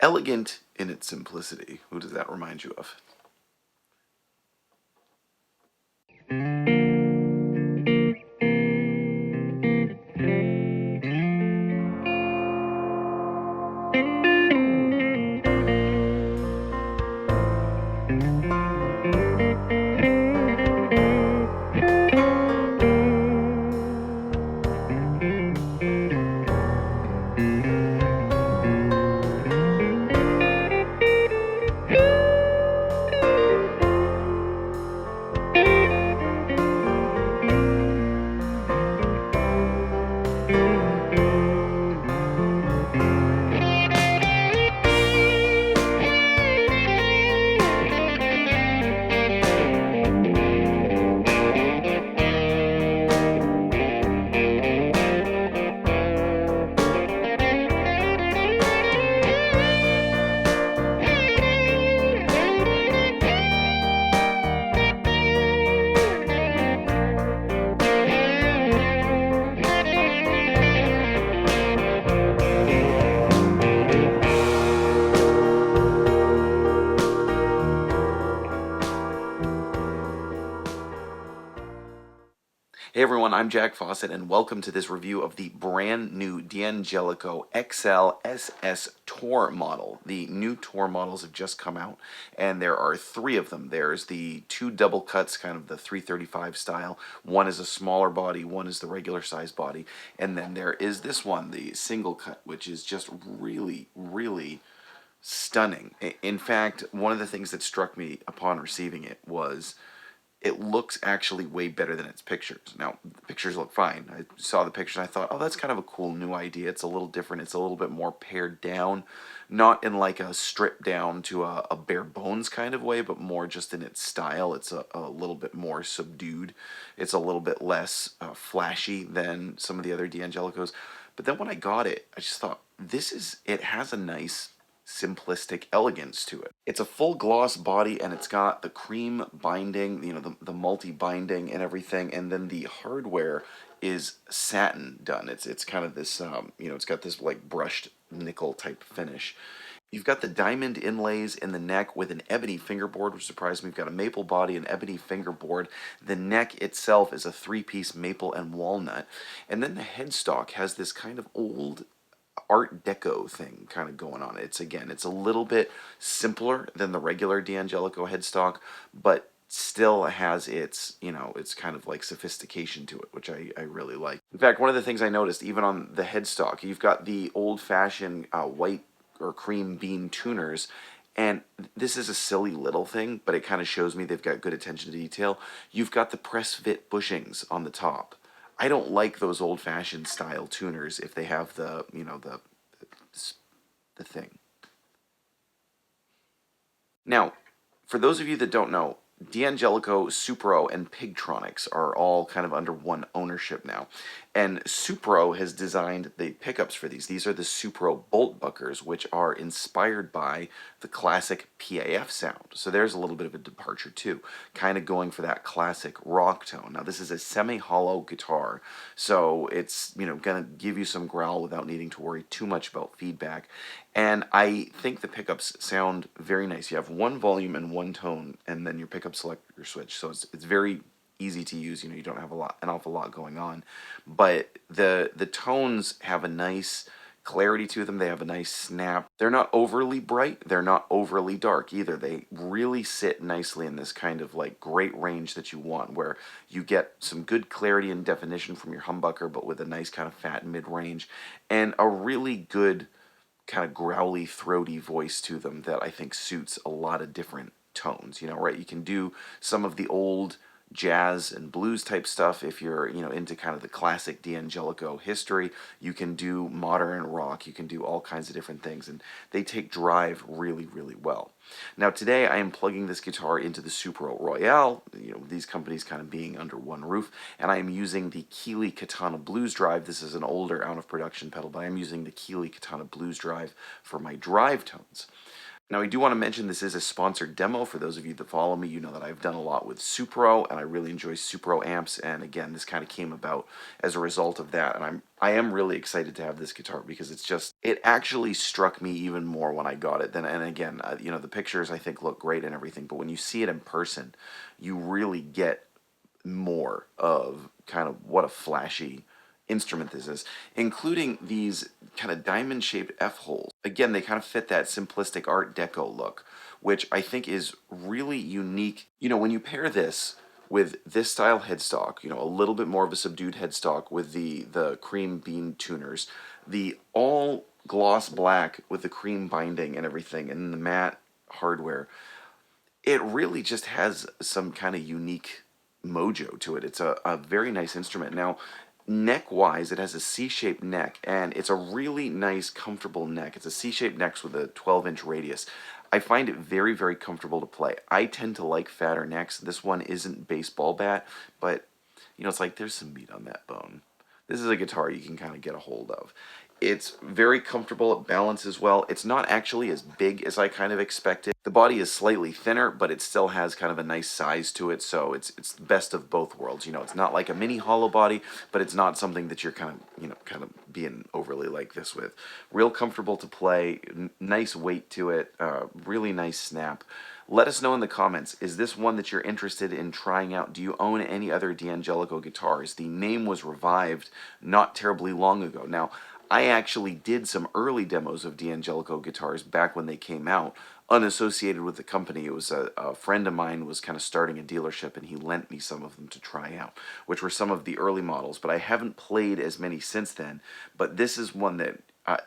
Elegant in its simplicity. Who does that remind you of? Hey everyone, I'm Jack Fossett, and welcome to this review of the brand new D'Angelico XL SS Tour model. The new Tour models have just come out, and there are three of them. There's the two double cuts, kind of the 335 style. One is a smaller body, one is the regular size body, and then there is this one, the single cut, which is just really, really stunning. In fact, one of the things that struck me upon receiving it was it looks actually way better than its pictures. Now, the pictures look fine. I saw the pictures and I thought, oh, that's kind of a cool new idea. It's a little different. It's a little bit more pared down, not in like a stripped down to a bare bones kind of way, but more just in its style. It's a little bit more subdued. It's a little bit less flashy than some of the other D'Angelicos. But then when I got it, I just thought, it has a nice simplistic elegance to it. It's a full gloss body, and it's got the cream binding, the multi-binding and everything, and then the hardware is satin done. It's kind of this, it's got this like brushed nickel type finish. You've got the diamond inlays in the neck with an ebony fingerboard, which surprised me. You've got a maple body and ebony fingerboard. The neck itself is a three-piece maple and walnut. And then the headstock has this kind of old Art Deco thing kind of going on. It's a little bit simpler than the regular D'Angelico headstock, but still has its kind of like sophistication to it, which I really like. In fact, one of the things I noticed, even on the headstock, you've got the old-fashioned white or cream bean tuners, and this is a silly little thing, but it kind of shows me they've got good attention to detail. You've got the press fit bushings on the top. I don't like those old-fashioned style tuners if they have the thing. Now, for those of you that don't know, D'Angelico, Supro, and Pigtronics are all kind of under one ownership now. And Supro has designed the pickups for these. These are the Supro bolt buckers, which are inspired by the classic PAF sound. So there's a little bit of a departure too, kind of going for that classic rock tone. Now this is a semi-hollow guitar, so it's going to give you some growl without needing to worry too much about feedback. And I think the pickups sound very nice. You have one volume and one tone, and then your pickup selector switch. So it's very easy to use. You don't have an awful lot going on, but the tones have a nice clarity to them. They have a nice snap. They're not overly bright. They're not overly dark either. They really sit nicely in this kind of like great range that you want, where you get some good clarity and definition from your humbucker, but with a nice kind of fat mid-range and a really good kind of growly, throaty voice to them that I think suits a lot of different tones. Right? You can do some of the old jazz and blues type stuff if you're into kind of the classic D'Angelico history. You can do modern rock. You can do all kinds of different things, and they take drive really, really well. Now today I am plugging this guitar into the Supro Royale, these companies kind of being under one roof, and I am using the Keeley Katana Blues Drive. This is an older out of production pedal, but I'm using the Keeley Katana Blues Drive for my drive tones. Now, I do want to mention this is a sponsored demo. For those of you that follow me, you know that I've done a lot with Supro, and I really enjoy Supro amps. And again, this kind of came about as a result of that. And I am really excited to have this guitar because it actually struck me even more when I got it. And again, you know, the pictures I think look great and everything, but when you see it in person, you really get more of kind of what a flashy instrument this is, including these kind of diamond-shaped F-holes. Again, they kind of fit that simplistic Art Deco look, which I think is really unique. You know, when you pair this with this style headstock, you know, a little bit more of a subdued headstock with the cream bean tuners, the all gloss black with the cream binding and everything, and the matte hardware, it really just has some kind of unique mojo to it. It's a very nice instrument. Now, neck-wise, it has a C-shaped neck, and it's a really nice, comfortable neck. It's a C-shaped neck with a 12-inch radius. I find it very, very comfortable to play. I tend to like fatter necks. This one isn't baseball bat, but, you know, it's like there's some meat on that bone. This is a guitar you can kind of get a hold of. It's very comfortable, it balances well. It's not actually as big as I kind of expected. The body is slightly thinner, but it still has kind of a nice size to it, so it's the best of both worlds. You know, it's not like a mini hollow body, but it's not something that you're kind of, you know, kind of being overly like this with. Real comfortable to play, nice weight to it, really nice snap. Let us know in the comments, is this one that you're interested in trying out? Do you own any other D'Angelico guitars? The name was revived not terribly long ago. Now, I actually did some early demos of D'Angelico guitars back when they came out, unassociated with the company. It was a friend of mine was kind of starting a dealership, and he lent me some of them to try out, which were some of the early models, but I haven't played as many since then. But this is one that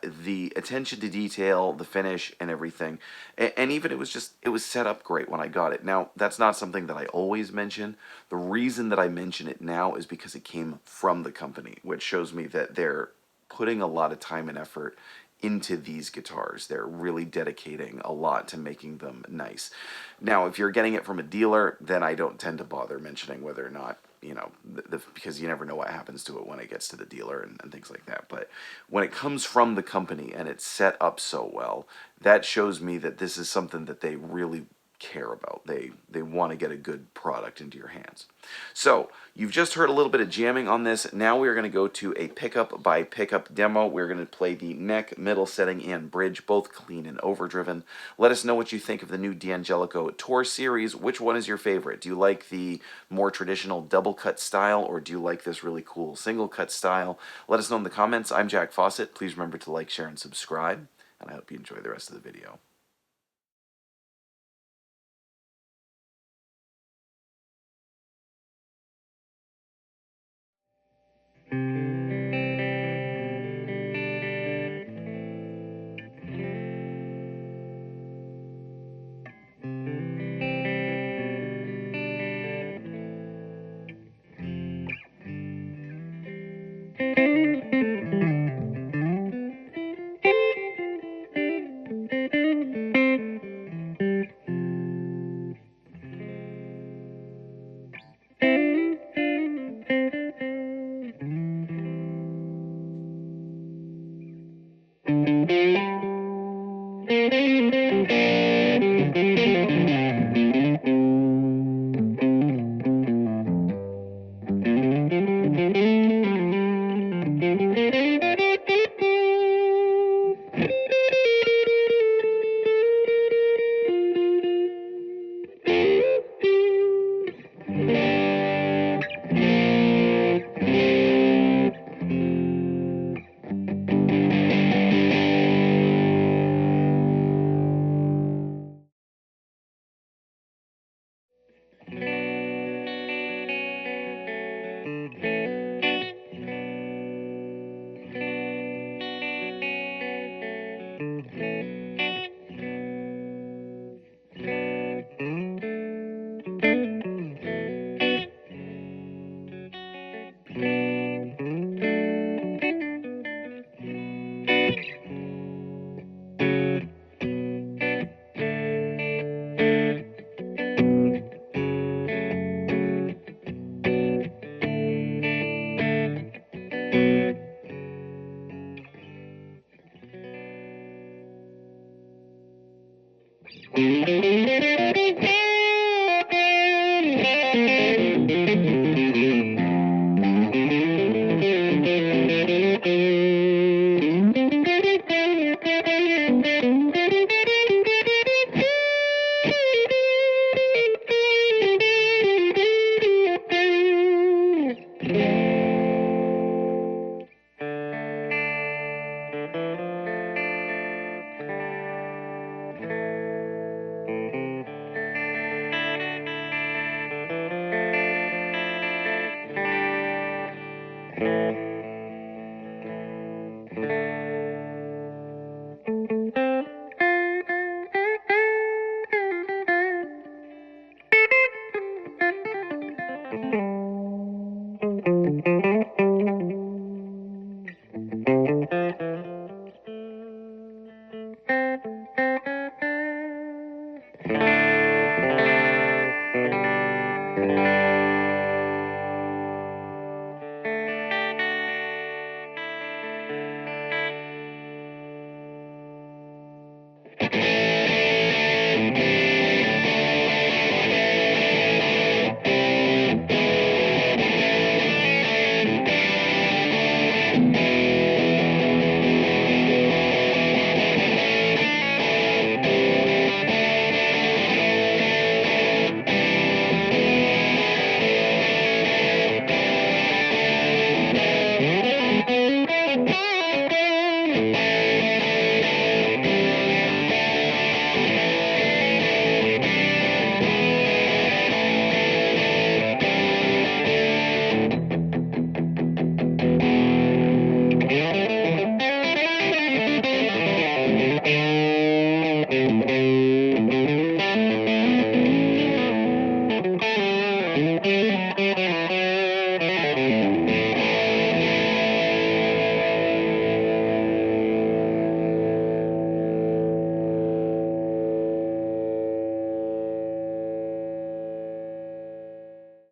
the attention to detail, the finish, and everything, and even it was set up great when I got it. Now, that's not something that I always mention. The reason that I mention it now is because it came from the company, which shows me that they're putting a lot of time and effort into these guitars. They're really dedicating a lot to making them nice. Now, if you're getting it from a dealer, then I don't tend to bother mentioning whether or not, you know, because you never know what happens to it when it gets to the dealer and things like that. But when it comes from the company and it's set up so well, that shows me that this is something that they really care about. They want to get a good product into your hands. So you've just heard a little bit of jamming on this. Now we're going to go to a pickup by pickup demo. We're going to play the neck, middle setting, and bridge, both clean and overdriven. Let us know what you think of the new D'Angelico Tour series. Which one is your favorite? Do you like the more traditional double cut style, or do you like this really cool single cut style? Let us know in the comments. I'm Jack Fossett. Please remember to like, share, and subscribe, and I hope you enjoy the rest of the video.